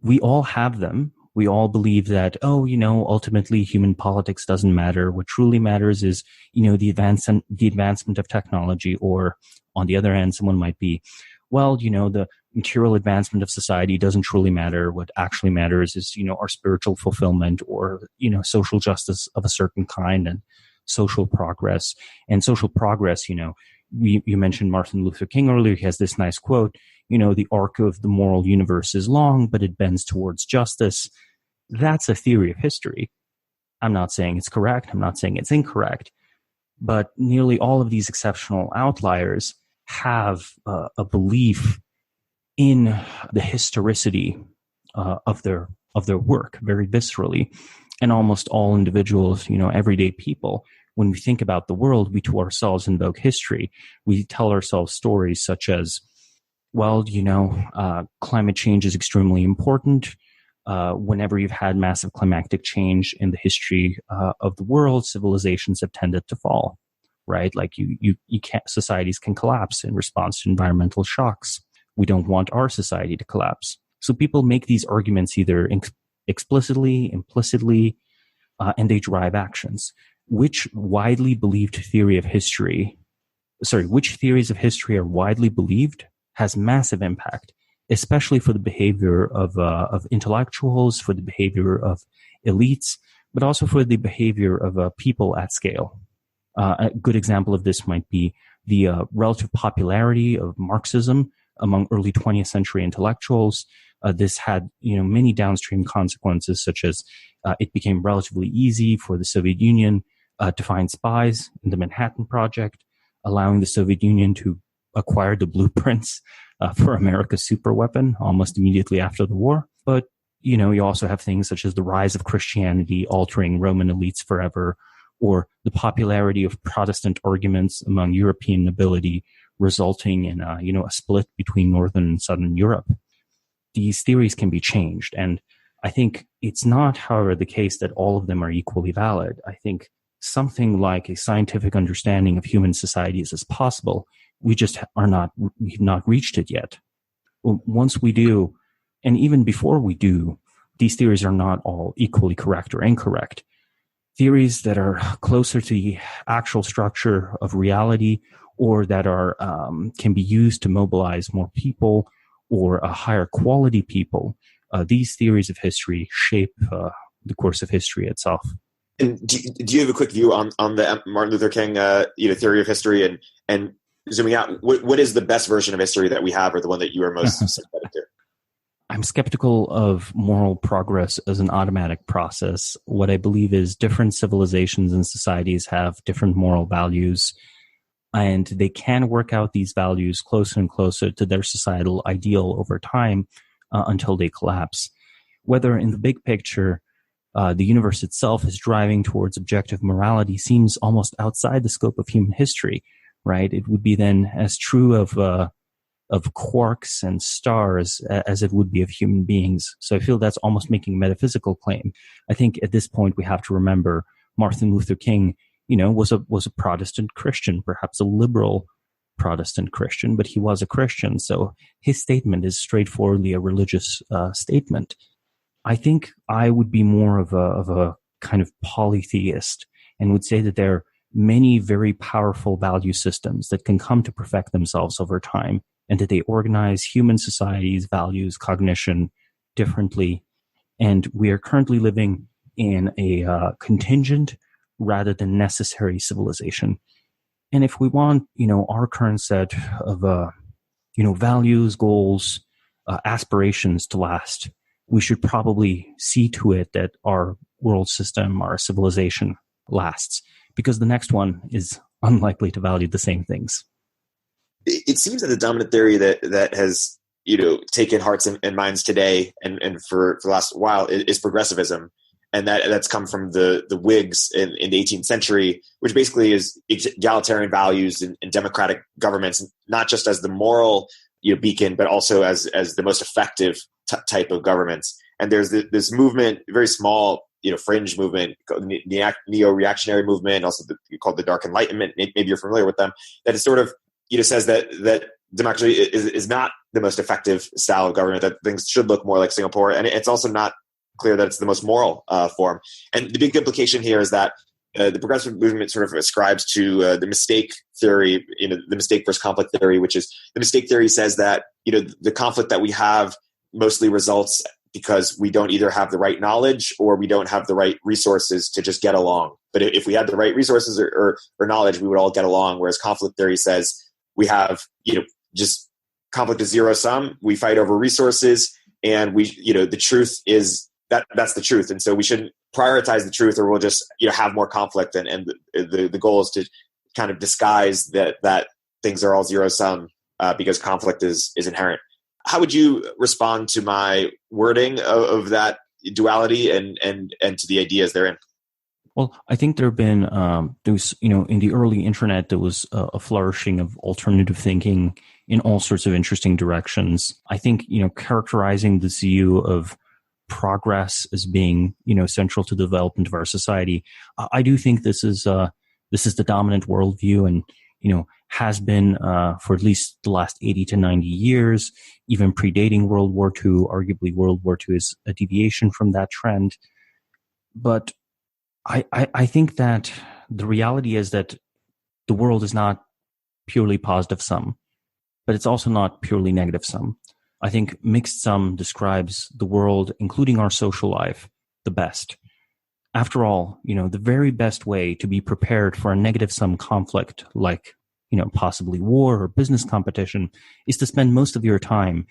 Speaker 2: we all have them. We all believe that, ultimately human politics doesn't matter. What truly matters is, the advancement of technology. Or on the other hand, someone might be, the material advancement of society doesn't truly matter. What actually matters is, our spiritual fulfillment or, social justice of a certain kind and social progress. And social progress, you mentioned Martin Luther King earlier. He has this nice quote, the arc of the moral universe is long, but it bends towards justice. That's a theory of history. I'm not saying it's correct. I'm not saying it's incorrect. But nearly all of these exceptional outliers have a belief in the historicity of their work very viscerally. And almost all individuals, everyday people, when we think about the world, we to ourselves invoke history. We tell ourselves stories such as, climate change is extremely important. Whenever you've had massive climatic change in the history of the world, civilizations have tended to fall, right? Like you can't, societies can collapse in response to environmental shocks. We don't want our society to collapse. So people make these arguments either explicitly, implicitly, and they drive actions. Which theories of history are widely believed has massive impact, especially for the behavior of intellectuals, for the behavior of elites, but also for the behavior of people at scale. A good example of this might be the relative popularity of Marxism among early 20th century intellectuals. This had, many downstream consequences, such as it became relatively easy for the Soviet Union to find spies in the Manhattan Project, allowing the Soviet Union to acquire the blueprints for America's superweapon almost immediately after the war. But, you also have things such as the rise of Christianity altering Roman elites forever, or the popularity of Protestant arguments among European nobility, resulting in, a split between Northern and Southern Europe. These theories can be changed. And I think it's not, however, the case that all of them are equally valid. I think something like a scientific understanding of human societies is possible. We've not reached it yet. Once we do, and even before we do, these theories are not all equally correct or incorrect. Theories that are closer to the actual structure of reality, or that are can be used to mobilize more people or a higher quality people, these theories of history shape the course of history itself.
Speaker 1: And do you have a quick view on the Martin Luther King theory of history, and zooming out, what is the best version of history that we have, or the one that you are most sympathetic to?
Speaker 2: I'm skeptical of moral progress as an automatic process. What I believe is different civilizations and societies have different moral values, and they can work out these values closer and closer to their societal ideal over time until they collapse. Whether in the big picture, the universe itself is driving towards objective morality seems almost outside the scope of human history, right? It would be then as true of of quarks and stars as it would be of human beings. So I feel that's almost making a metaphysical claim. I think at this point we have to remember Martin Luther King, was a Protestant Christian, perhaps a liberal Protestant Christian, but he was a Christian. So his statement is straightforwardly a religious statement. I think I would be more of a kind of polytheist and would say that there are many very powerful value systems that can come to perfect themselves over time, and that they organize human societies, values, cognition differently. And we are currently living in a contingent rather than necessary civilization. And if we want, our current set of, values, goals, aspirations to last, we should probably see to it that our world system, our civilization lasts, because the next one is unlikely to value the same things.
Speaker 1: It seems that the dominant theory that has, taken hearts and minds today and for the last while is progressivism. And that's come from the Whigs in the 18th century, which basically is egalitarian values and democratic governments, not just as the moral beacon, but also as the most effective type of governments. And there's this movement, very small, fringe movement, neo-reactionary movement, also called the Dark Enlightenment. Maybe you're familiar with them. That it sort of says that democracy is not the most effective style of government. That things should look more like Singapore, and it's also not clear that it's the most moral form. And the big implication here is that the progressive movement sort of ascribes to the mistake theory, the mistake versus conflict theory, which is the mistake theory says that, the conflict that we have mostly results because we don't either have the right knowledge or we don't have the right resources to just get along. But if we had the right resources or knowledge, we would all get along. Whereas conflict theory says we have, just conflict is zero sum. We fight over resources, and the truth is that's the truth. And so we shouldn't prioritize the truth, or we'll just have more conflict. And the goal is to kind of disguise that things are all zero sum because conflict is inherent. How would you respond to my wording of that duality and to the ideas therein?
Speaker 2: Well, I think there have been, in the early internet, there was a flourishing of alternative thinking in all sorts of interesting directions. I think, characterizing this view of progress as being, central to the development of our society, I do think this is the dominant worldview, and, has been for at least the last 80 to 90 years, even predating World War II. Arguably, World War II is a deviation from that trend. But I think that the reality is that the world is not purely positive sum, but it's also not purely negative sum. I think mixed sum describes the world, including our social life, the best. After all, the very best way to be prepared for a negative sum conflict, like, possibly war or business competition, is to spend most of your time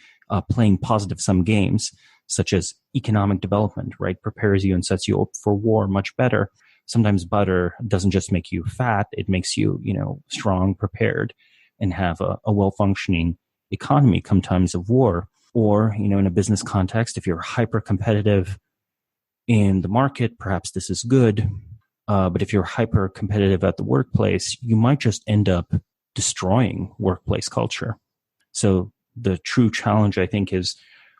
Speaker 2: playing positive sum games, such as economic development, right? Prepares you and sets you up for war much better. Sometimes butter doesn't just make you fat, it makes you, strong, prepared, and have a well-functioning economy come times of war. Or, in a business context, if you're hyper competitive in the market, perhaps this is good. But if you're hyper competitive at the workplace, you might just end up destroying workplace culture. So the true challenge, I think, is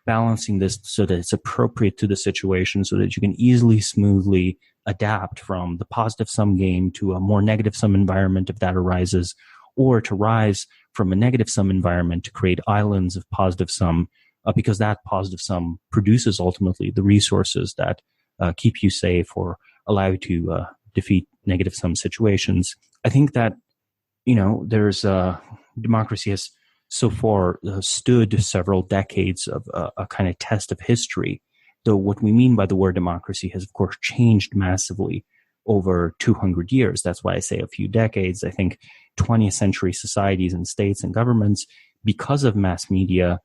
Speaker 2: balancing this so that it's appropriate to the situation, so that you can easily, smoothly adapt from the positive sum game to a more negative sum environment if that arises, or to rise from a negative sum environment to create islands of positive sum, because that positive sum produces ultimately the resources that keep you safe or allow you to defeat negative sum situations. I think that, there's democracy has so far stood several decades of a kind of test of history, though what we mean by the word democracy has, of course, changed massively over 200 years. That's why I say a few decades. I think 20th century societies and states and governments, because of mass media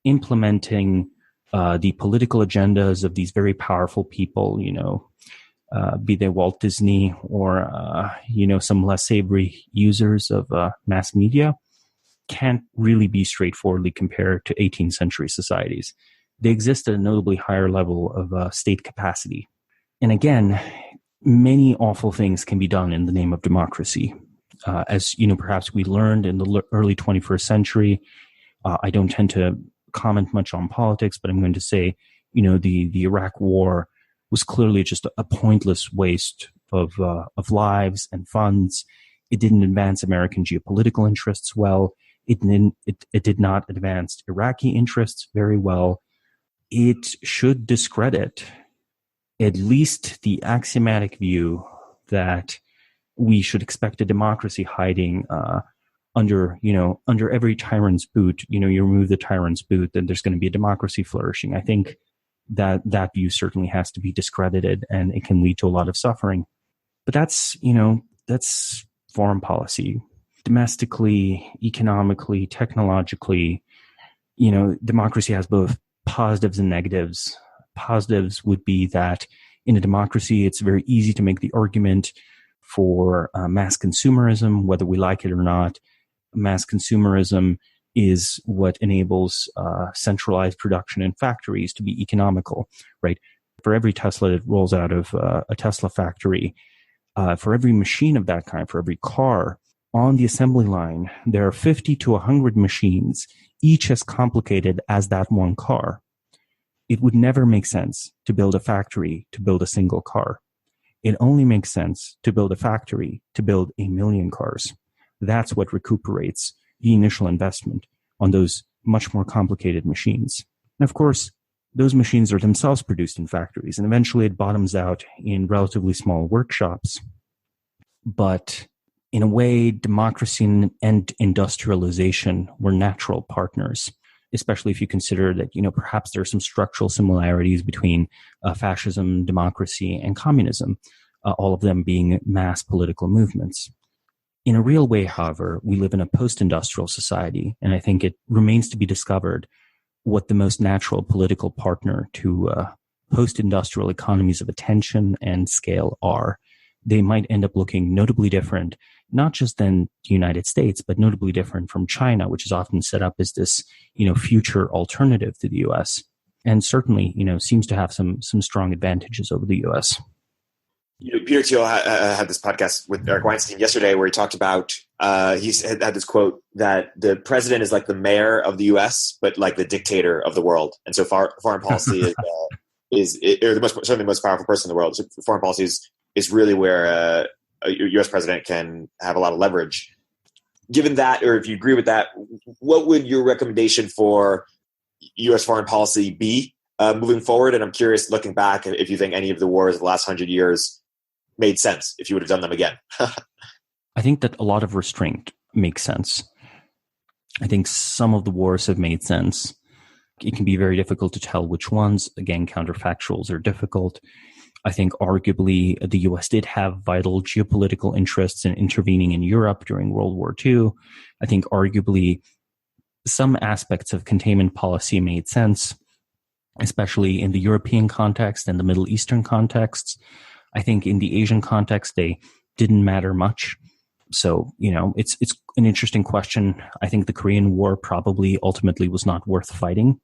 Speaker 2: implementing the political agendas of these very powerful people, be they Walt Disney or, some less savory users of mass media, can't really be straightforwardly compared to 18th century societies. They exist at a notably higher level of state capacity. And again, many awful things can be done in the name of democracy. As perhaps we learned in the early 21st century, I don't tend to comment much on politics, but I'm going to say, the Iraq War was clearly just a pointless waste of lives and funds. It didn't advance American geopolitical interests well. It did not advance Iraqi interests very well. It should discredit at least the axiomatic view that we should expect a democracy hiding under every tyrant's boot. You remove the tyrant's boot, then there's going to be a democracy flourishing. I think that view certainly has to be discredited, and it can lead to a lot of suffering. But that's foreign policy. Domestically, economically, technologically, democracy has both positives and negatives. Positives would be that in a democracy, it's very easy to make the argument for mass consumerism, whether we like it or not. Mass consumerism is what enables centralized production in factories to be economical, right? For every Tesla that rolls out of a Tesla factory, for every machine of that kind, for every car on the assembly line, there are 50 to 100 machines, each as complicated as that one car. It would never make sense to build a factory to build a single car. It only makes sense to build a factory to build 1 million cars. That's what recuperates the initial investment on those much more complicated machines. And of course, those machines are themselves produced in factories, and eventually it bottoms out in relatively small workshops. But in a way, democracy and industrialization were natural partners, especially if you consider that, perhaps there are some structural similarities between fascism, democracy, and communism, all of them being mass political movements. In a real way, however, we live in a post-industrial society, and I think it remains to be discovered what the most natural political partner to post-industrial economies of attention and scale are. They might end up looking notably different, not just than the United States, but notably different from China, which is often set up as this, future alternative to the U.S. And certainly, seems to have some strong advantages over the U.S.
Speaker 1: Peter Thiel had this podcast with Eric Weinstein yesterday where he talked about, he had this quote that the president is like the mayor of the U.S., but like the dictator of the world. And so foreign policy is certainly the most powerful person in the world. So foreign policy is really where a U.S. president can have a lot of leverage. Given that, or if you agree with that, what would your recommendation for U.S. foreign policy be moving forward? And I'm curious, looking back, if you think any of the wars of the last 100 years made sense, if you would have done them again.
Speaker 2: I think that a lot of restraint makes sense. I think some of the wars have made sense. It can be very difficult to tell which ones. Again, counterfactuals are difficult. I think arguably the U.S. did have vital geopolitical interests in intervening in Europe during World War II. I think arguably some aspects of containment policy made sense, especially in the European context and the Middle Eastern contexts. I think in the Asian context, they didn't matter much. So, it's an interesting question. I think the Korean War probably ultimately was not worth fighting.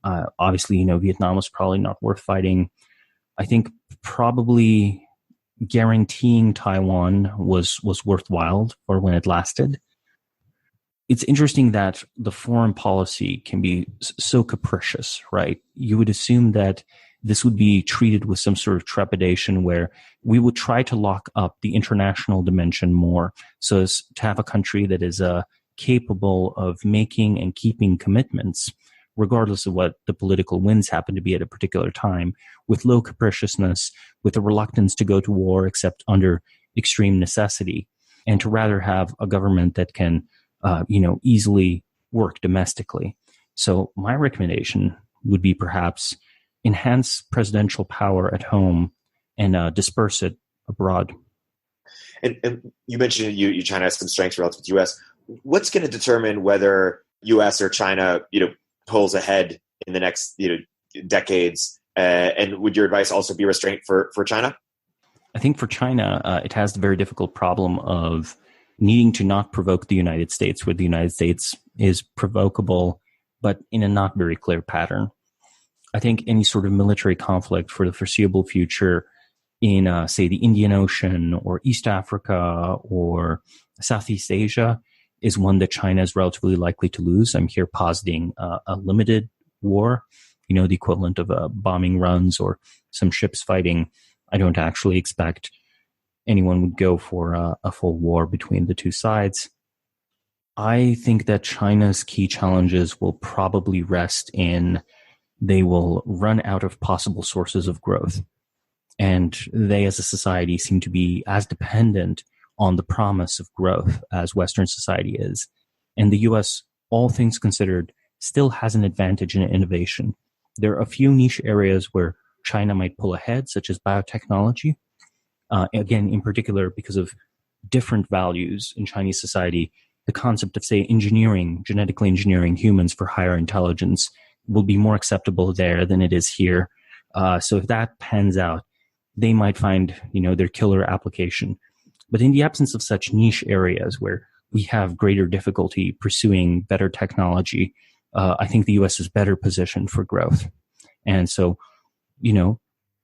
Speaker 2: Obviously, Vietnam was probably not worth fighting. I think probably guaranteeing Taiwan was worthwhile for when it lasted. It's interesting that the foreign policy can be so capricious, right? You would assume that this would be treated with some sort of trepidation where we would try to lock up the international dimension more so as to have a country that is capable of making and keeping commitments, regardless of what the political winds happen to be at a particular time, with low capriciousness, with a reluctance to go to war except under extreme necessity, and to rather have a government that can easily work domestically. So my recommendation would be perhaps enhance presidential power at home and disperse it abroad.
Speaker 1: And you mentioned China has some strengths relative to the U.S. What's going to determine whether U.S. or China, pulls ahead in the next, decades? And would your advice also be restraint for China?
Speaker 2: I think for China, it has the very difficult problem of needing to not provoke the United States, where the United States is provocable, but in a not very clear pattern. I think any sort of military conflict for the foreseeable future in, say, the Indian Ocean or East Africa or Southeast Asia is one that China is relatively likely to lose. I'm here positing a limited war, the equivalent of bombing runs or some ships fighting. I don't actually expect anyone would go for a full war between the two sides. I think that China's key challenges will probably rest in they will run out of possible sources of growth. And they as a society seem to be as dependent on the promise of growth as Western society is. And the US, all things considered, still has an advantage in innovation. There are a few niche areas where China might pull ahead, such as biotechnology. Again, in particular, because of different values in Chinese society, the concept of, say, genetically engineering humans for higher intelligence will be more acceptable there than it is here. So if that pans out, they might find, their killer application. But in the absence of such niche areas where we have greater difficulty pursuing better technology, I think the US is better positioned for growth. And so,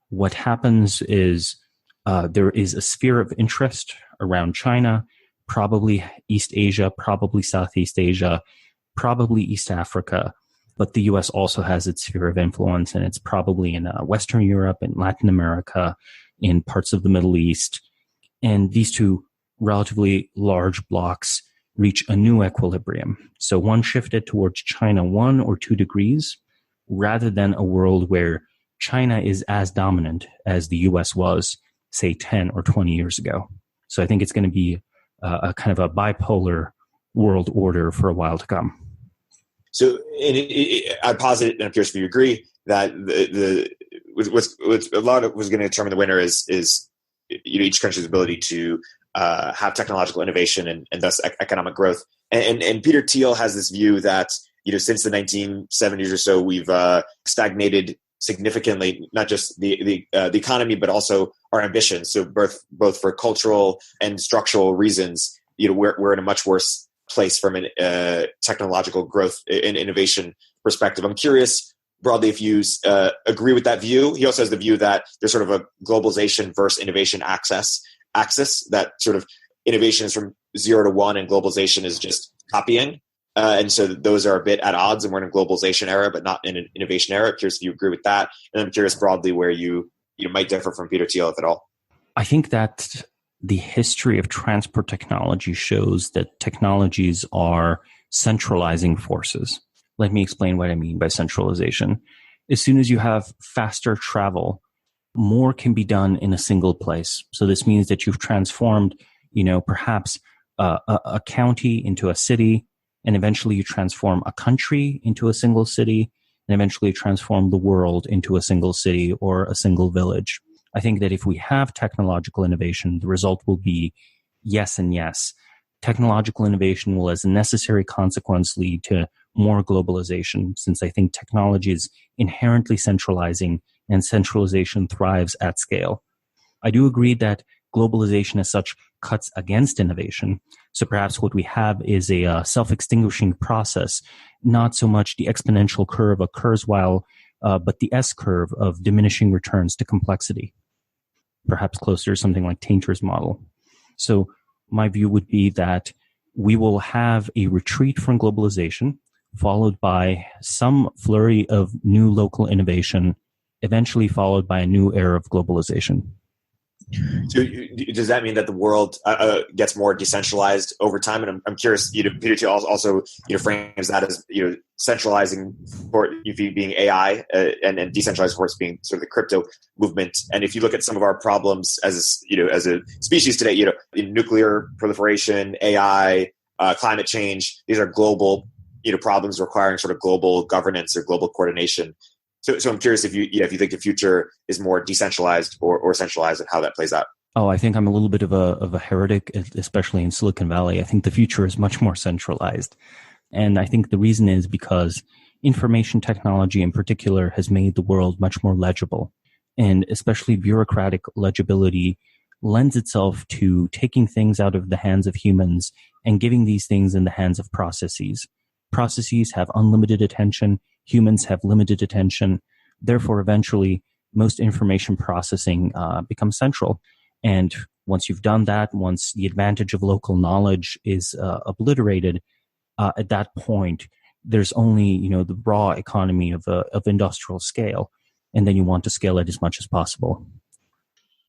Speaker 2: what happens is there is a sphere of interest around China, probably East Asia, probably Southeast Asia, probably East Africa. But the US also has its sphere of influence, and it's probably in Western Europe and Latin America, in parts of the Middle East. And these two relatively large blocks reach a new equilibrium. So one shifted towards China 1 or 2 degrees, rather than a world where China is as dominant as the US was, say, 10 or 20 years ago. So I think it's going to be a kind of a bipolar world order for a while to come.
Speaker 1: So I posit, and I'm curious if you agree, that what's a lot of what's going to determine the winner is each country's ability to have technological innovation and thus economic growth. And Peter Thiel has this view that since the 1970s or so, we've stagnated significantly, not just the economy, but also our ambitions. So both for cultural and structural reasons, we're in a much worse place from a technological growth and innovation perspective. I'm curious broadly if you agree with that view. He also has the view that there's sort of a globalization versus innovation axis, that sort of innovation is from 0 to 1 and globalization is just copying. And so those are a bit at odds, and we're in a globalization era, but not in an innovation era. I'm curious if you agree with that. And I'm curious broadly where you might differ from Peter Thiel, if at all.
Speaker 2: I think that the history of transport technology shows that technologies are centralizing forces. Let me explain what I mean by centralization. As soon as you have faster travel, more can be done in a single place. So this means that you've transformed, perhaps a county into a city, and eventually you transform a country into a single city, and eventually transform the world into a single city or a single village. I think that if we have technological innovation, the result will be yes and yes. Technological innovation will, as a necessary consequence, lead to more globalization, since I think technology is inherently centralizing and centralization thrives at scale. I do agree that globalization as such cuts against innovation. So perhaps what we have is a self-extinguishing process, not so much the exponential curve occurs but the S-curve of diminishing returns to complexity, perhaps closer to something like Tainter's model. So my view would be that we will have a retreat from globalization, followed by some flurry of new local innovation, eventually followed by a new era of globalization.
Speaker 1: So does that mean that the world gets more decentralized over time? And I'm curious, Peter Thiel also frames that as centralizing for being AI and decentralized force being sort of the crypto movement. And if you look at some of our problems as a species today, nuclear proliferation, AI, climate change, these are global problems requiring sort of global governance or global coordination. So I'm curious if you think the future is more decentralized or centralized, and how that plays out.
Speaker 2: Oh, I think I'm a little bit of a heretic, especially in Silicon Valley. I think the future is much more centralized. And I think the reason is because information technology in particular has made the world much more legible. And especially bureaucratic legibility lends itself to taking things out of the hands of humans and giving these things in the hands of processes. Processes have unlimited attention. Humans have limited attention. Therefore, eventually, most information processing becomes central. And once you've done that, once the advantage of local knowledge is obliterated, at that point, there's only, the raw economy of industrial scale. And then you want to scale it as much as possible.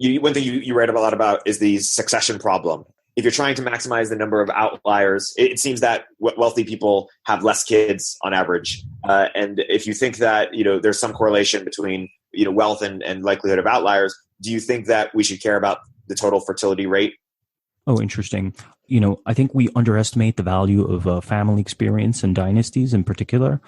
Speaker 1: One thing you write a lot about is the succession problem. If you're trying to maximize the number of outliers, it seems that wealthy people have less kids on average. And if you think that, there's some correlation between, wealth and likelihood of outliers, do you think that we should care about the total fertility rate?
Speaker 2: Oh, interesting. I think we underestimate the value of family experience and dynasties in particular.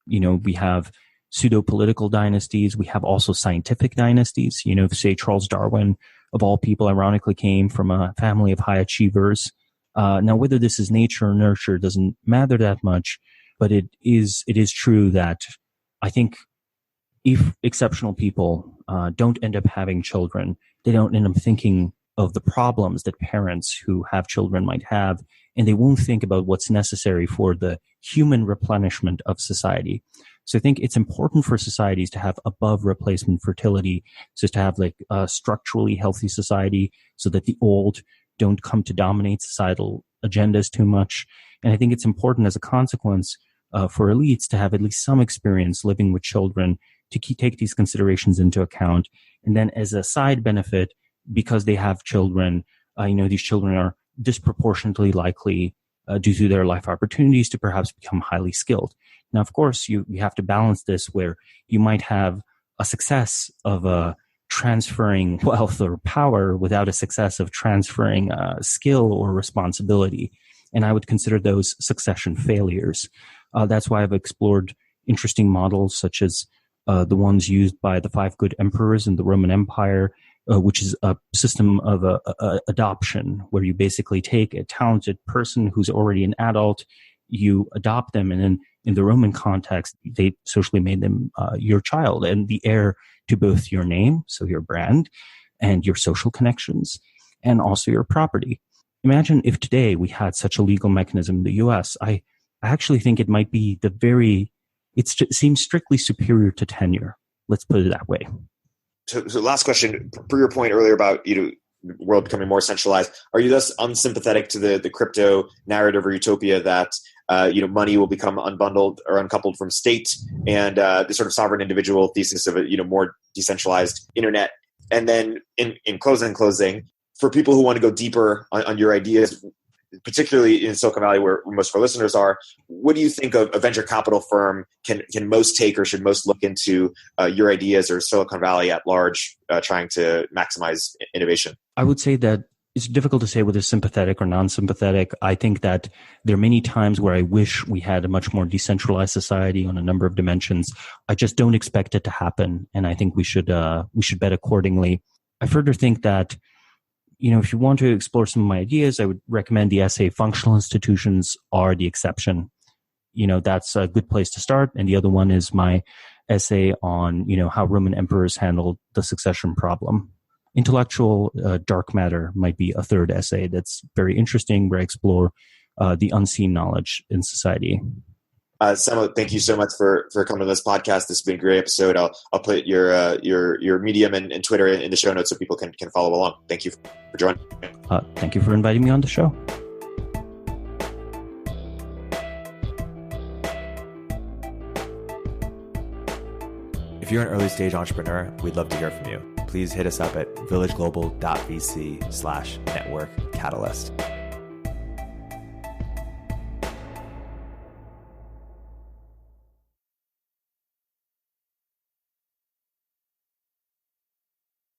Speaker 2: We have pseudo-political dynasties. We have also scientific dynasties. Say Charles Darwin, of all people, ironically came from a family of high achievers. Now, whether this is nature or nurture doesn't matter that much, but it is true that I think if exceptional people don't end up having children, they don't end up thinking of the problems that parents who have children might have, and they won't think about what's necessary for the human replenishment of society. So I think it's important for societies to have above replacement fertility, so to have like a structurally healthy society so that the old don't come to dominate societal agendas too much. And I think it's important as a consequence for elites to have at least some experience living with children to take these considerations into account. And then as a side benefit, because they have children, these children are disproportionately likely due to their life opportunities to perhaps become highly skilled. Now, of course, you have to balance this where you might have a success of transferring wealth or power without a success of transferring skill or responsibility. And I would consider those succession failures. That's why I've explored interesting models such as the ones used by the 5 good emperors in the Roman Empire, which is a system of adoption, where you basically take a talented person who's already an adult, you adopt them, and then in the Roman context, they socially made them your child and the heir to both your name, so your brand, and your social connections, and also your property. Imagine if today we had such a legal mechanism in the US. I actually think it might be it seems strictly superior to tenure. Let's put it that way.
Speaker 1: So last question, for your point earlier about the world becoming more centralized, are you thus unsympathetic to the crypto narrative or utopia that money will become unbundled or uncoupled from state, and the sort of sovereign individual thesis of a more decentralized internet? And then in closing, for people who want to go deeper on your ideas, particularly in Silicon Valley, where most of our listeners are, what do you think a venture capital firm can most take or should most look into your ideas, or Silicon Valley at large trying to maximize innovation?
Speaker 2: I would say that it's difficult to say whether sympathetic or non-sympathetic. I think that there are many times where I wish we had a much more decentralized society on a number of dimensions. I just don't expect it to happen, and I think we should bet accordingly. I further think that if you want to explore some of my ideas, I would recommend the essay Functional Institutions Are the Exception. That's a good place to start. And the other one is my essay on, how Roman emperors handled the succession problem. Intellectual dark matter might be a third essay that's very interesting, where I explore the unseen knowledge in society.
Speaker 1: Samo, thank you so much for coming to this podcast. This has been a great episode. I'll put your Medium and Twitter in the show notes so people can follow along. Thank you for joining.
Speaker 2: Thank you for inviting me on the show.
Speaker 3: If you're an early stage entrepreneur, we'd love to hear from you. Please hit us up at villageglobal.vc/network catalyst.